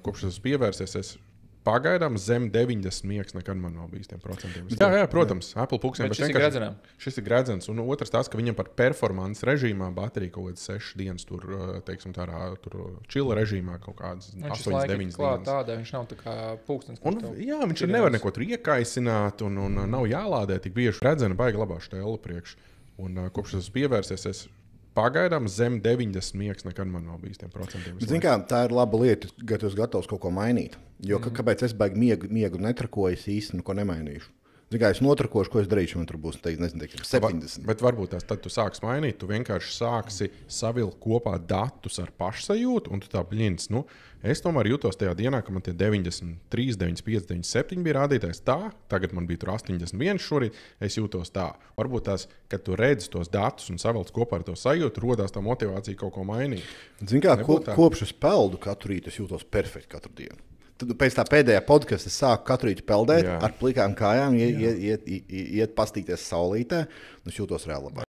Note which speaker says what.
Speaker 1: kopš es pievērsies, es pagaidām zem 90 miegs nekad man nav bijis tiem procentiem. Jā, protams, Apple pulksiem. Šis ir gredzens. Un otrs tas, ka viņam par performance režīmā baterija kaut kādas 6 dienas tur, teiksim, tur chilla režīmā kaut kādas 8-9 dienas.
Speaker 2: Tādai, viņš nav tā kā pulkstens.
Speaker 1: Jā, viņš ir nevar neko tur iekaisināt un nav jālādē tik bieži. Gredzena baigi labā štēla priekš. Un kopš es pievērsies, es pagaidām zem 90 miegs nekad man nav bijis tiem procentiem.
Speaker 3: Zini kā, tā ir laba lieta, ka tu esi gatavs kaut ko mainīt. Jo kāpēc es baigi miegu netrakoju, es īsti neko nemainīšu. Zini kā, es notrakošu, ko es darīšu, man tur būs, nezinu, 70.
Speaker 1: Bet varbūt tad tu sāksi mainīt, tu vienkārši sāksi savilkt kopā datus ar pašsajūtu, un tu tā blins, es tomēr jūtos tajā dienā, ka man tie 93, 95, 97 bija rādītājs tā, tagad man bija tur 81 šorīt, es jūtos tā. Varbūt tās, kad tu redzi tos datus un savilc kopā ar to sajūtu, rodās tā motivācija kaut ko mainīt.
Speaker 3: Zini kā, kopš es peldu katru rītu, es jūtos perfekti katru dienu. Tad pēc tā pēdējā podkasta es sāku katru rītu peldēt ar plikām kājām, iet pastīties saulītē, un es jūtos reāli labāk.